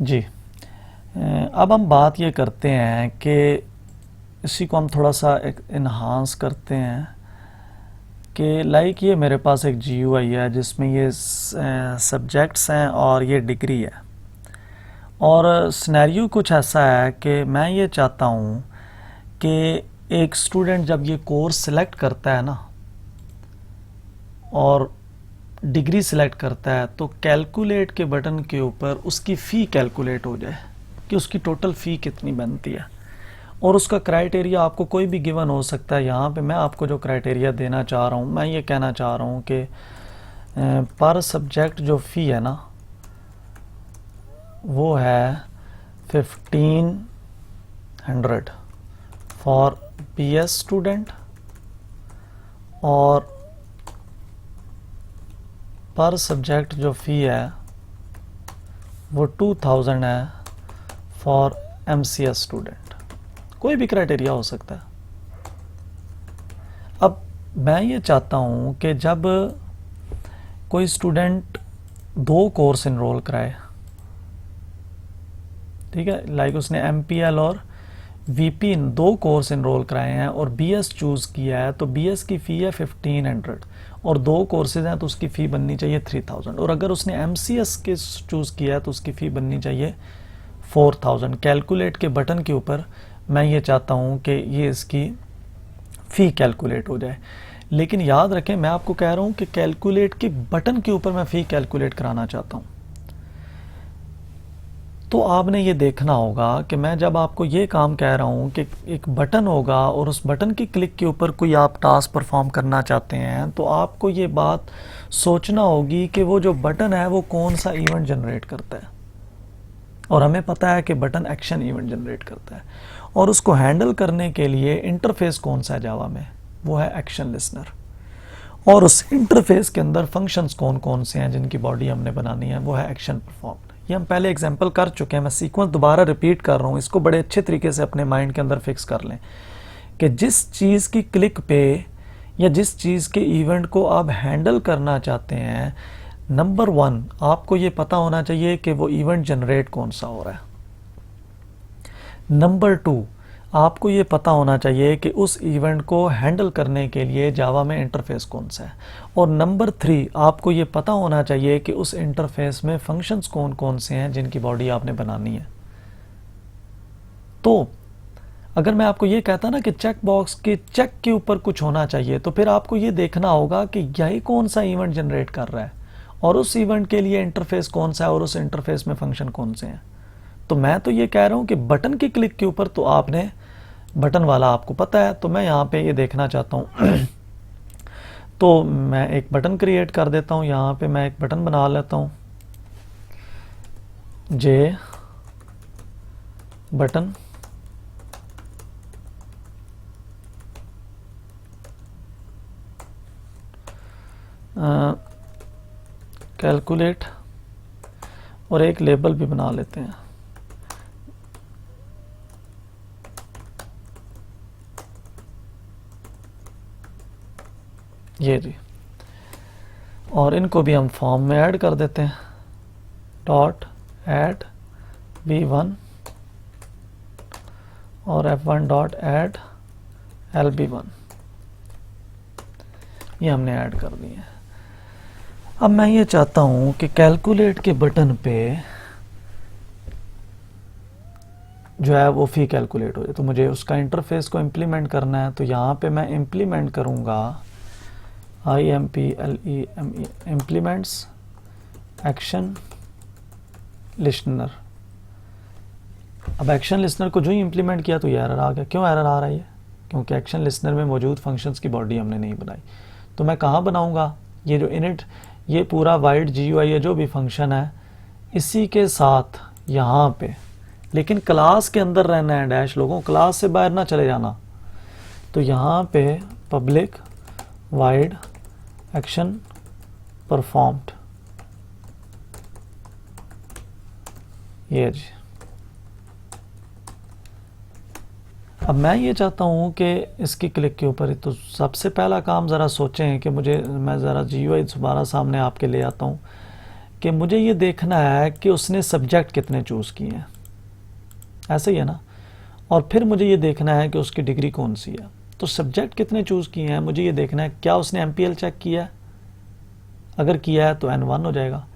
जी। अब हम बात ये करते हैं कि इसी को हम थोड़ा सा इन्हांस करते हैं कि लाइक ये मेरे पास एक GUI है जिसमें ये सब्जेक्ट्स हैं और ये डिग्री है, और सिनेरियो कुछ ऐसा है कि मैं ये चाहता हूँ कि एक स्टूडेंट जब ये कोर्स सिलेक्ट करता है ना और डिग्री सिलेक्ट करता है तो कैलकुलेट के बटन के ऊपर उसकी फ़ी कैलकुलेट हो जाए कि उसकी टोटल फ़ी कितनी बनती है, और उसका क्राइटेरिया आपको कोई भी गिवन हो सकता है। यहाँ पे मैं आपको जो क्राइटेरिया देना चाह रहा हूँ, मैं ये कहना चाह रहा हूँ कि पर सब्जेक्ट जो फ़ी है ना वो है 1500 फॉर BS स्टूडेंट, और पर सब्जेक्ट जो फ़ी है वो 2000 है फॉर MCS स्टूडेंट। कोई भी क्राइटेरिया हो सकता है। अब मैं ये चाहता हूँ कि जब कोई स्टूडेंट 2 कोर्स इनरोल कराए, ठीक है, लाइक उसने MPL और VP 2 कोर्स इनरोल कराए हैं और BS चूज़ किया है, तो BS की फ़ी है 1500 और 2 कोर्सेज हैं तो उसकी फ़ी बननी चाहिए 3000, और अगर उसने MCS के चूज़ किया है तो उसकी फ़ी बननी चाहिए 4000। कैलकुलेट के बटन के ऊपर मैं ये चाहता हूँ कि ये इसकी फ़ी कैलकुलेट हो जाए। लेकिन याद रखें, मैं आपको कह रहा हूँ कि कैलकुलेट के बटन के ऊपर मैं फ़ी कैलकुलेट कराना चाहता हूँ। तो आपने ये देखना होगा कि मैं जब आपको ये काम कह रहा हूँ कि एक बटन होगा और उस बटन की क्लिक के ऊपर कोई आप टास्क परफॉर्म करना चाहते हैं, तो आपको ये बात सोचना होगी कि वो जो बटन है वो कौन सा इवेंट जनरेट करता है, और हमें पता है कि बटन एक्शन इवेंट जनरेट करता है, और उसको हैंडल करने के लिए इंटरफेस कौन सा है जावा में, वो है एक्शन लिसनर, और उस इंटरफेस के अंदर फंक्शंस कौन कौन से हैं जिनकी बॉडी हमने बनानी है, वो है एक्शन परफॉर्म। ये हम पहले एग्जांपल कर चुके हैं, मैं सीक्वेंस दोबारा रिपीट कर रहा हूँ, इसको बड़े अच्छे तरीके से अपने माइंड के अंदर फिक्स कर लें कि जिस चीज़ की क्लिक पे या जिस चीज़ के इवेंट को आप हैंडल करना चाहते हैं, नंबर 1 आपको ये पता होना चाहिए कि वो इवेंट जनरेट कौन सा हो रहा है। नंबर 2 आपको ये पता होना चाहिए कि उस इवेंट को हैंडल करने के लिए जावा में इंटरफेस कौन सा है, और नंबर 3 आपको ये पता होना चाहिए कि उस इंटरफेस में फंक्शंस कौन कौन से हैं जिनकी बॉडी आपने बनानी है। तो अगर मैं आपको ये कहता ना कि चेक बॉक्स के चेक के ऊपर कुछ होना चाहिए, तो फिर आपको ये देखना होगा कि यही कौन सा इवेंट जनरेट कर रहा है और उस इवेंट के लिए इंटरफेस कौन सा है और उस इंटरफेस में फंक्शन कौन से हैं। तो मैं तो ये कह रहा हूँ कि बटन की क्लिक के ऊपर तो आपने बटन वाला आपको पता है, तो मैं यहाँ पे ये देखना चाहता हूँ तो मैं एक बटन क्रिएट कर देता हूँ। यहाँ पे मैं एक बटन बना लेता हूँ, जे बटन, कैलकुलेट, और एक लेबल भी बना लेते हैं, ये जी, और इनको भी हम फॉर्म में ऐड कर देते हैं, डॉट ऐड B1 और F1 डॉट ऐड LB1, ये हमने ऐड कर दिए हैं। अब मैं ये चाहता हूँ कि कैलकुलेट के बटन पे जो है वो फ़ी कैलकुलेट हो जाए, तो मुझे उसका इंटरफेस को इम्प्लीमेंट करना है। तो यहाँ पे मैं इम्प्लीमेंट करूँगा IMPLE इम्प्लीमेंट्स एक्शन लिसनर। अब एक्शन लिसनर को जो ही इम्प्लीमेंट किया तो ये एरर आ गया। क्यों एरर आ रहा है ये? क्योंकि एक्शन लिसनर में मौजूद फंक्शंस की बॉडी हमने नहीं बनाई। तो मैं कहाँ बनाऊँगा? ये जो इनिट, ये पूरा वाइड GUI है, जो भी फंक्शन है इसी के साथ यहाँ पे, लेकिन क्लास के अंदर रहना है डैश, लोगों, क्लास से बाहर ना चले जाना। तो यहाँ पे पब्लिक वाइड एक्शन परफॉर्म्ड, ये जी। अब मैं ये चाहता हूँ कि इसकी क्लिक के ऊपर, तो सबसे पहला काम ज़रा सोचें कि मैं ज़रा GUI दोबारा सामने आपके ले आता हूँ कि मुझे ये देखना है कि उसने सब्जेक्ट कितने चूज़ किए हैं, ऐसे ही है ना। और फिर मुझे ये देखना है कि उसकी डिग्री कौन सी है। तो सब्जेक्ट कितने चूज़ किए हैं, मुझे ये देखना है क्या उसने MPL चेक किया है, अगर किया है तो N1 हो जाएगा।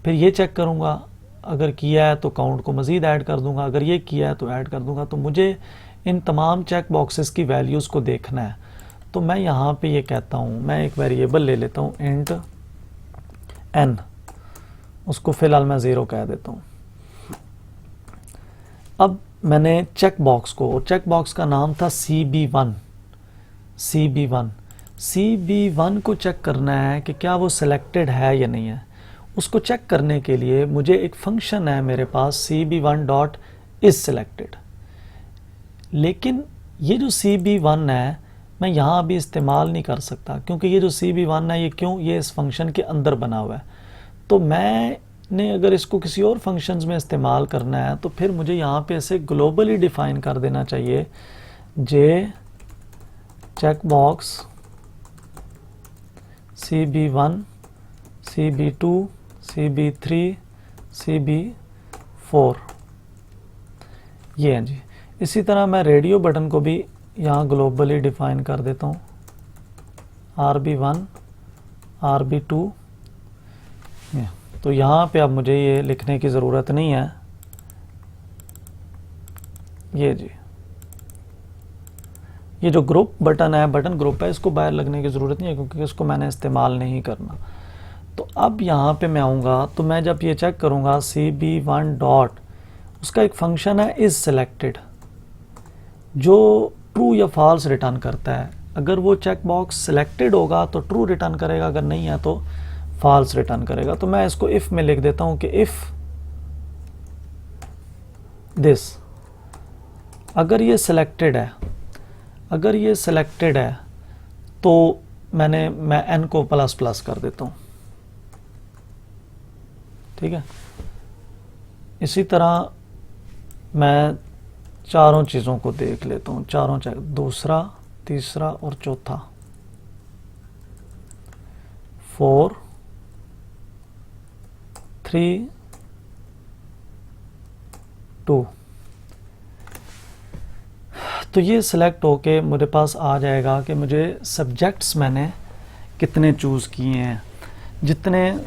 फिर ये चेक करूँगा, अगर किया है तो काउंट को मज़ीद ऐड कर दूंगा, अगर ये किया है तो ऐड कर दूंगा। तो मुझे इन तमाम चेक बॉक्सेस की वैल्यूज़ को देखना है। तो मैं यहाँ पे ये कहता हूँ, मैं एक वेरिएबल ले लेता हूँ इंट n, उसको फ़िलहाल मैं 0 कह देता हूँ। अब मैंने चेक बॉक्स को, चेक बॉक्स का नाम था CB1, CB1 को चेक करना है कि क्या वो सिलेक्टेड है या नहीं है। उसको चेक करने के लिए मुझे एक फंक्शन है मेरे पास CB1.isSelected, लेकिन ये जो CB1 है मैं यहाँ अभी इस्तेमाल नहीं कर सकता, क्योंकि ये जो CB1 है ये क्यों, ये इस फंक्शन के अंदर बना हुआ है। तो मैंने अगर इसको किसी और फंक्शंस में इस्तेमाल करना है तो फिर मुझे यहाँ पे ऐसे ग्लोबली डिफाइन कर देना चाहिए, जे checkbox CB1, CB2, CB3, CB4, ये है जी। इसी तरह मैं रेडियो बटन को भी यहाँ ग्लोबली डिफाइन कर देता हूँ, RB1, RB2। तो यहाँ पे अब मुझे ये लिखने की ज़रूरत नहीं है, ये जी, ये जो ग्रुप बटन है, बटन ग्रुप है, इसको बाहर लगने की ज़रूरत नहीं है क्योंकि इसको मैंने इस्तेमाल नहीं करना। तो अब यहाँ पे मैं आऊँगा तो मैं जब ये चेक करूँगा CB1 डॉट, उसका एक फंक्शन है isSelected जो ट्रू या फॉल्स रिटर्न करता है। अगर वो चेक बॉक्स सिलेक्टेड होगा तो ट्रू रिटर्न करेगा, अगर नहीं है तो फॉल्स रिटर्न करेगा। तो मैं इसको इफ़ में लिख देता हूँ कि इफ़ दिस, अगर ये सिलेक्टेड है, अगर ये सिलेक्टेड है तो मैं n को प्लस प्लस कर देता हूँ, ठीक है। इसी तरह मैं चारों चीज़ों को देख लेता हूँ, चारों चेक, दूसरा, तीसरा और चौथा, 4, 3, 2। तो ये सिलेक्ट होके मेरे पास आ जाएगा कि मुझे सब्जेक्ट्स मैंने कितने चूज़ किए हैं। जितने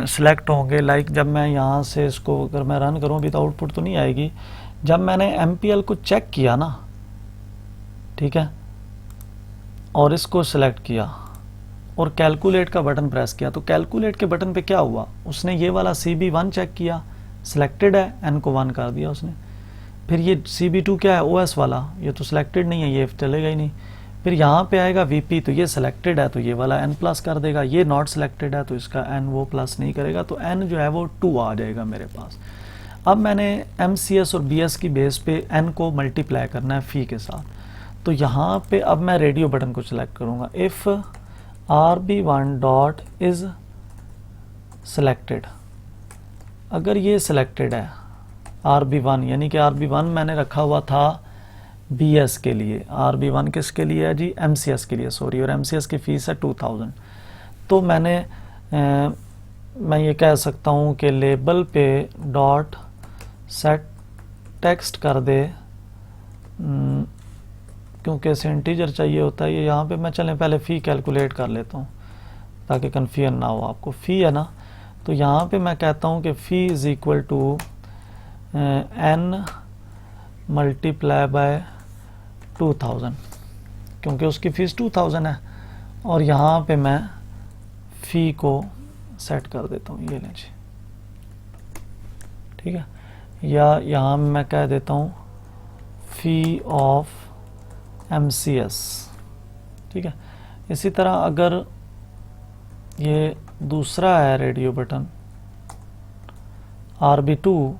सिलेक्ट होंगे, लाइक जब मैं यहाँ से इसको अगर मैं रन करूँ अभी तो आउटपुट तो नहीं आएगी। जब मैंने MPL को चेक किया ना, ठीक है, और इसको सिलेक्ट किया और कैलकुलेट का बटन प्रेस किया, तो कैलकुलेट के बटन पे क्या हुआ, उसने ये वाला CB1 चेक किया, सिलेक्टेड है, n को 1 कर दिया उसने। फिर ये CB2 क्या है, OS वाला, ये तो सिलेक्टेड नहीं है, ये चलेगा ही नहीं। फिर यहाँ पे आएगा VP, तो ये सिलेक्टेड है तो ये वाला n प्लस कर देगा, ये नॉट सिलेक्टेड है तो इसका n वो प्लस नहीं करेगा, तो n जो है वो 2 आ जाएगा मेरे पास। अब मैंने MCS और BS की बेस पे n को मल्टीप्लाई करना है फी के साथ। तो यहाँ पे अब मैं रेडियो बटन को सिलेक्ट करूँगा, if RB1 dot is selected, अगर ये सिलेक्टेड है RB1, यानी कि RB1 मैंने रखा हुआ था BS के लिए, RB1 किसके लिए है जी, MCS के लिए, सॉरी, और MCS की फ़ीस है 2000। तो मैं ये कह सकता हूँ कि लेबल पे डॉट सेट टेक्स्ट कर दे, क्योंकि इसे इंटीजर चाहिए होता है ये। यहाँ पे मैं चलें पहले फ़ी कैलकुलेट कर लेता हूँ ताकि कन्फ्यूजन ना हो आपको। फ़ी है ना, तो यहाँ पे मैं कहता हूँ कि fee is equal to n multiply by 2000, क्योंकि उसकी फ़ीस 2000 है। और यहाँ पे मैं फ़ी को सेट कर देता हूँ, ये लें जी, ठीक है। या यहाँ मैं कह देता हूँ फ़ी ऑफ MCS, ठीक है। इसी तरह अगर ये दूसरा है रेडियो बटन RB2,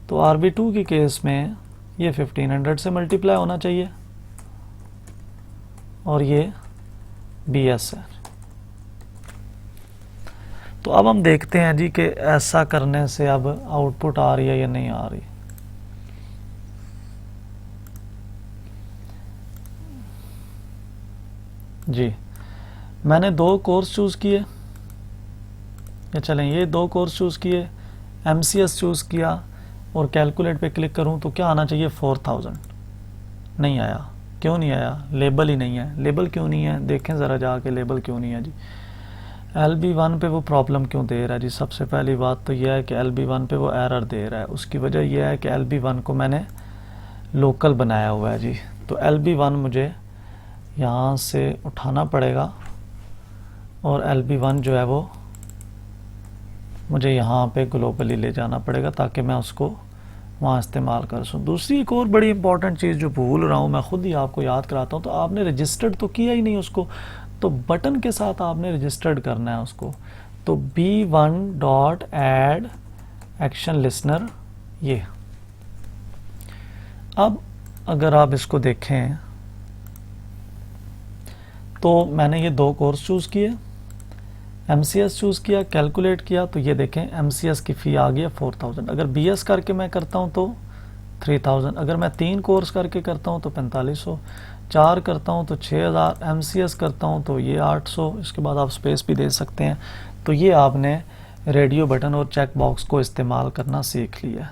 तो RB2 की केस में ये 1500 से मल्टीप्लाई होना चाहिए और ये BS है। तो अब हम देखते हैं जी कि ऐसा करने से अब आउटपुट आ रही है या नहीं आ रही। जी, मैंने 2 कोर्स चूज़ किए, या चलें ये 2 कोर्स चूज़ किए, MCS चूज़ किया और कैलकुलेट पे क्लिक करूं तो क्या आना चाहिए 4000, नहीं आया। क्यों नहीं आया? लेबल ही नहीं है। लेबल क्यों नहीं है? देखें ज़रा जाके लेबल क्यों नहीं है जी। LB1 पे वो प्रॉब्लम क्यों दे रहा है जी? सबसे पहली बात तो यह है कि LB1 पे वो एरर दे रहा है। उसकी वजह यह है कि LB1 को मैंने लोकल बनाया हुआ है जी। तो LB1 मुझे यहाँ से उठाना पड़ेगा और LB1 जो है वो मुझे यहाँ पे ग्लोबली ले जाना पड़ेगा ताकि मैं उसको वहाँ इस्तेमाल कर सकूँ। दूसरी एक और बड़ी इंपॉर्टेंट चीज़ जो भूल रहा हूँ, मैं ख़ुद ही आपको याद कराता हूँ। तो आपने रजिस्टर्ड तो किया ही नहीं उसको, तो बटन के साथ आपने रजिस्टर्ड करना है उसको। तो B1.add एक्शन लिसनर, ये अब अगर आप इसको देखें तो मैंने ये 2 कोर्स चूज़ किए, MCS चूज़ किया, कैलकुलेट किया, तो ये देखें MCS की फ़ी आ गया 4000। अगर BS करके मैं करता हूँ तो 3000, अगर मैं 3 कोर्स करके करता हूँ तो 4500, 4 करता हूँ तो 6000, MCS करता हूँ तो ये 800। इसके बाद आप स्पेस भी दे सकते हैं। तो ये आपने रेडियो बटन और चेक बॉक्स को इस्तेमाल करना सीख लिया।